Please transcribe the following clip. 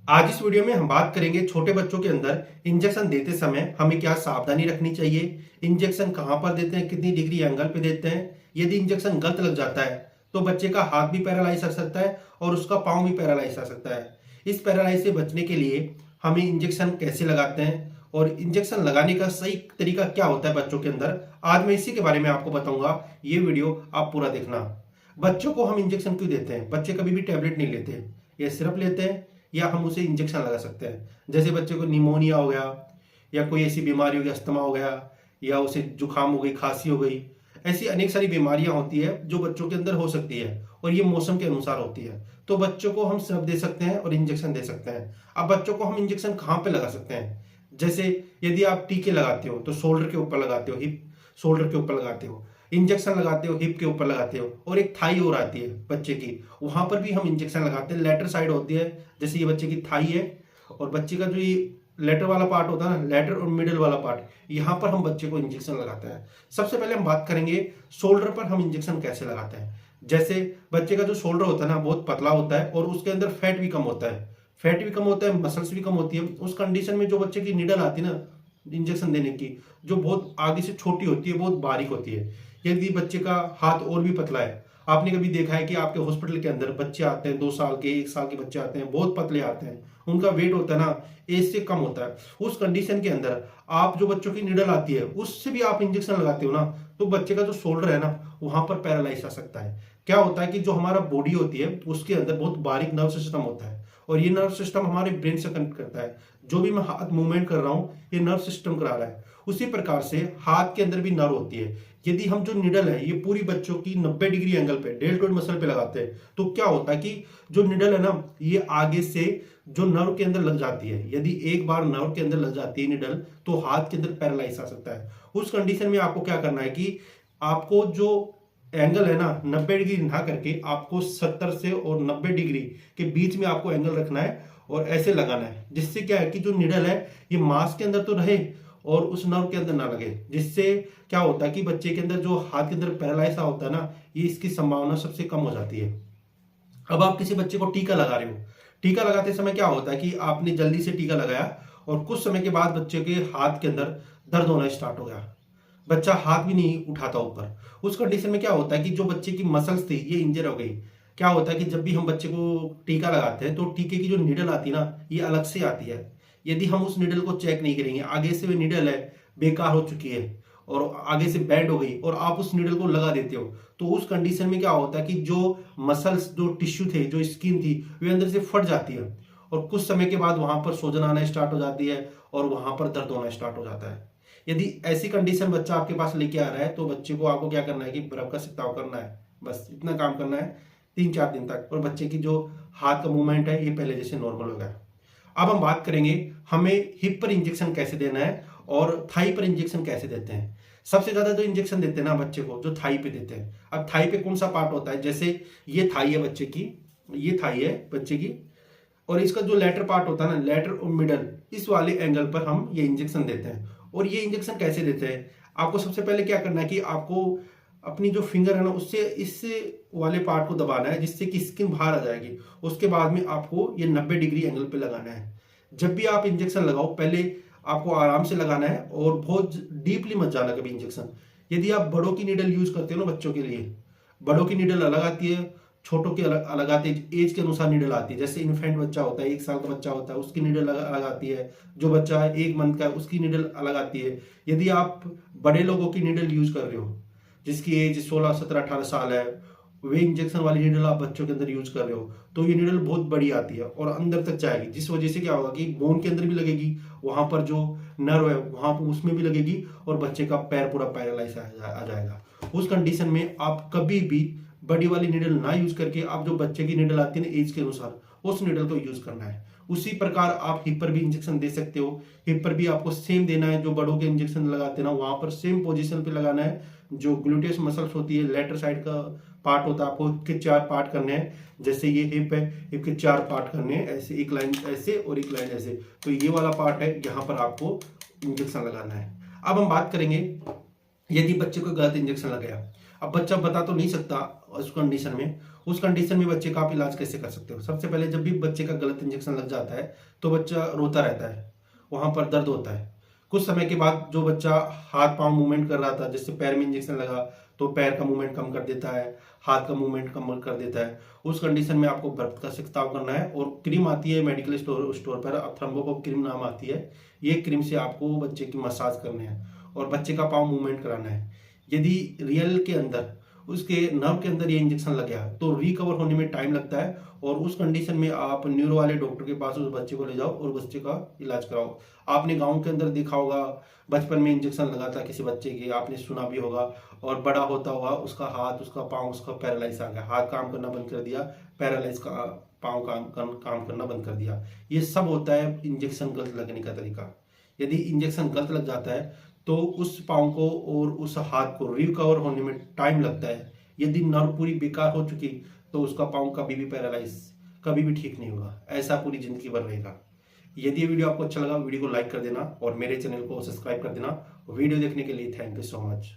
आज इस वीडियो में हम बात करेंगे छोटे बच्चों के अंदर इंजेक्शन देते समय हमें क्या सावधानी रखनी चाहिए, इंजेक्शन कहां पर देते हैं, कितनी डिग्री एंगल पे देते हैं। यदि इंजेक्शन गलत लग जाता है तो बच्चे का हाथ भी पैरालाइज हो सकता है और उसका पांव भी पैरालाइज हो सकता है। इस पैरालाइज से बचने के लिए हमें इंजेक्शन कैसे लगाते हैं और इंजेक्शन लगाने का सही तरीका क्या होता है बच्चों के अंदर, आज मैं इसी के बारे में आपको बताऊंगा। ये वीडियो आप पूरा देखना। बच्चों को हम इंजेक्शन क्यों देते हैं? बच्चे कभी भी टैबलेट नहीं लेते, ये सिर्फ लेते हैं या हम उसे इंजेक्शन लगा सकते हैं। जैसे बच्चे को निमोनिया हो गया या कोई ऐसी बीमारी हो गई, अस्थमा हो गया या उसे जुकाम हो गई, खांसी हो गई, ऐसी अनेक सारी बीमारियां होती है जो बच्चों के अंदर हो सकती है और ये मौसम के अनुसार होती है। तो बच्चों को हम सिरप दे सकते हैं और इंजेक्शन दे सकते हैं। अब बच्चों को हम इंजेक्शन कहाँ पे लगा सकते हैं? जैसे यदि आप टीके लगाते हो तो शोल्डर के ऊपर लगाते हो, हिप शोल्डर के ऊपर लगाते हो, इंजेक्शन लगाते हो हिप के ऊपर लगाते हो, और एक थाई और आती है बच्चे की, वहां पर भी हम इंजेक्शन लगाते हैं। लेटर साइड होती है, जैसे ये बच्चे की थाई है और बच्चे का जो ये लेटर वाला पार्ट होता है ना, लेटर और मिडिल वाला पार्ट, यहाँ पर हम बच्चे को इंजेक्शन लगाते हैं। सबसे पहले हम बात करेंगे शोल्डर पर हम इंजेक्शन कैसे लगाते हैं। जैसे बच्चे का जो शोल्डर होता है ना बहुत पतला होता है और उसके अंदर फैट भी कम होता है, फैट भी कम होता है, मसल्स भी कम होती है। उस कंडीशन में जो बच्चे की निडल आती है ना इंजेक्शन देने की, जो बहुत आगे से छोटी होती है, बहुत बारीक होती है। यदि बच्चे का हाथ और भी पतला है, आपने कभी देखा है कि आपके हॉस्पिटल के अंदर बच्चे आते हैं, 2 साल के 1 साल के बच्चे आते हैं, बहुत पतले आते हैं, उनका वेट होता है ना एज से कम होता है। उस कंडीशन के अंदर आप जो बच्चों की निडल आती है उससे भी आप इंजेक्शन लगाते हो ना, तो बच्चे का जो शोल्डर है ना वहां पर पैरालाइज आ सकता है। क्या होता है कि जो हमारा बॉडी होती है उसके अंदर बहुत बारीक नर्व सिस्टम होता है और ये नर्व सिस्टम हमारे ब्रेन से कनेक्ट करता है। जो भी मैं हाथ मूवमेंट कर रहा हूं ये नर्व सिस्टम करा रहा है। उसी प्रकार से हाथ के अंदर भी नर्व होती है। यदि हम जो निडल है ये पूरी बच्चों की 90 डिग्री एंगल पे डेल्टोइड मसल पे लगाते हैं तो क्या होता है कि जो निडल है ना ये आगे से जो नर्व के अंदर लग जाती है। यदि एक बार नर्व के अंदर लग जाती है निडल तो हाथ के अंदर पैरालाइज आ सकता है। उस कंडीशन में आपको क्या करना है कि आपको जो एंगल है ना 90 डिग्री ना करके आपको 70 से और 90 डिग्री के बीच में आपको एंगल रखना है और ऐसे लगाना है, जिससे क्या है कि जो निडल है ये मांस के अंदर तो रहे और उस नर्व के अंदर ना लगे। जिससे क्या होता है कि बच्चे के अंदर जो हाथ के अंदर पैरालाइज होता है ना, ये इसकी संभावना सबसे कम हो जाती है। अब आप किसी बच्चे को टीका लगा रहे हो, टीका लगाते समय क्या होता है कि आपने जल्दी से टीका लगाया और कुछ समय के बाद बच्चे के हाथ के अंदर दर्द होना स्टार्ट हो गया, बच्चा हाथ भी नहीं उठाता ऊपर। उस कंडीशन में क्या होता है कि जो बच्चे की मसल्स थी ये इंजर हो गई। क्या होता है कि जब भी हम बच्चे को टीका लगाते हैं तो टीके की जो निडल आती है ना ये अलग से आती है। यदि हम उस निडल को चेक नहीं करेंगे, आगे से वो निडल है बेकार हो चुकी है और आगे से बैंड हो गई और आप उस निडल को लगा देते हो, तो उस कंडीशन में क्या होता है कि जो मसल्स, जो टिश्यू थे, जो स्किन थी, वे अंदर से फट जाती है और कुछ समय के बाद वहां पर सूजन आना स्टार्ट हो जाती है और वहां पर दर्द होना स्टार्ट हो जाता है। यदि ऐसी कंडीशन बच्चा आपके पास लेके आ रहा है तो बच्चे को आपको क्या करना है कि बर्फ का सिकताव करना है, बस इतना काम करना है 3-4 दिन तक, और बच्चे की जो हाथ का मूवमेंट है ये पहले जैसे नॉर्मल हो गया। अब हम बात करेंगे हमें हिप पर इंजेक्शन कैसे देना है और थाई पर इंजेक्शन कैसे देते हैं। सबसे ज्यादा जो इंजेक्शन देते हैं ना बच्चे को जो थाई पे देते हैं। अब थाई पे कौन सा पार्ट होता है? जैसे ये थाई है बच्चे की, ये थाई है बच्चे की, और इसका जो लेटर पार्ट होता है ना, लेटर और मिडल, इस वाले एंगल पर हम ये इंजेक्शन देते हैं। और ये इंजेक्शन कैसे देते हैं? आपको सबसे पहले क्या करना है कि आपको अपनी जो फिंगर है ना उससे इस वाले पार्ट को दबाना है जिससे कि स्किन बाहर आ जाएगी। उसके बाद में आपको ये 90 डिग्री एंगल पे लगाना है। जब भी आप इंजेक्शन लगाओ पहले आपको आराम से लगाना है और बहुत डीपली मत जाना कभी इंजेक्शन। यदि आप बड़ों की नीडल यूज करते हो ना बच्चों के लिए, बड़ों की नीडल अलग आती है, छोटों की अलग अलग आती है, एज के अनुसार नीडल आती है। जैसे इन्फेंट बच्चा होता है, 1 साल का बच्चा होता है, उसकी नीडल अलग आती है। जो बच्चा है 1 मंथ का है उसकी नीडल अलग आती है। यदि आप बड़े लोगों की नीडल यूज कर रहे हो जिसकी एज 16, 17, 18 साल है, वे इंजेक्शन वाली नीडल आप बच्चों के अंदर यूज कर रहे हो तो ये नीडल बहुत बड़ी आती है और अंदर तक जाएगी, जिस वजह से क्या होगा कि बोन के अंदर भी लगेगी, वहां पर जो नर्व है वहां पर उसमें भी लगेगी और बच्चे का पैर पूरा पैरालाइज आ जाएगा। उस कंडीशन में आप कभी भी बड़ी वाली नीडल ना यूज करके आप जो बच्चे की नीडल आती है ना एज के अनुसार उस नीडल को यूज करना है। उसी प्रकार आप हिप पर भी इंजेक्शन दे सकते हो। हिप पर भी आपको सेम देना है, जो बड़ों के इंजेक्शन लगाते हैं ना वहां पर सेम पोजीशन पे लगाना है। जो ग्लूटियस मसल्स होती है, लेटर साइड का पार्ट होता है, आपको के 4 पार्ट करने हैं। जैसे ये हिप है, हिप के 4 पार्ट करने हैं, ऐसे एक लाइन ऐसे और एक लाइन ऐसे। तो ये वाला पार्ट है, यहाँ पर आपको इंजेक्शन लगाना है। अब हम बात करेंगे यदि बच्चे को गलत इंजेक्शन लगाया। अब बच्चा बता तो नहीं सकता उस कंडीशन में, उस कंडीशन में बच्चे का आप इलाज कैसे कर सकते हो? सबसे पहले जब भी बच्चे का गलत इंजेक्शन लग जाता है तो बच्चा रोता रहता है, वहां पर दर्द होता है। कुछ समय के बाद जो बच्चा हाथ पांव मूवमेंट कर रहा था, जैसे पैर में इंजेक्शन लगा तो पैर का मूवमेंट कम कर देता है, हाथ का मूवमेंट कम कर देता है, उस कंडीशन में आपको बर्फ का छिड़काव करना है। और क्रीम आती है मेडिकल स्टोर पर, थ्रोम्बोकॉप क्रीम नाम आती है, ये क्रीम से आपको बच्चे की मसाज करने हैं और बच्चे का पाँव मूवमेंट कराना है। यदि रियल के अंदर उसके नर्व के अंदर ये इंजेक्शन लग गया तो रिकवर होने में टाइम लगता है, और उस कंडीशन में आप न्यूरो वाले डॉक्टर के पास उस बच्चे को ले जाओ और बच्चे का इलाज कराओ। आपने गांव के अंदर देखा होगा, बचपन में इंजेक्शन लगा था किसी बच्चे के, आपने सुना भी होगा, और बड़ा होता हुआ उसका हाथ, उसका पाँव, उसका पैरालाइज आ गया, हाथ काम करना बंद कर दिया, पैरालाइज का पाँव काम करना बंद कर दिया। ये सब होता है इंजेक्शन गलत लगने का तरीका। यदि इंजेक्शन गलत लग जाता है तो उस पाँव को और उस हाथ को रिकवर होने में टाइम लगता है। यदि नर्व पूरी बेकार हो चुकी तो उसका पाँव कभी भी पैरालाइज, कभी भी ठीक नहीं होगा, ऐसा पूरी जिंदगी भर रहेगा। यदि ये वीडियो आपको अच्छा लगा, वीडियो को लाइक कर देना और मेरे चैनल को सब्सक्राइब कर देना। वीडियो देखने के लिए थैंक यू सो मच।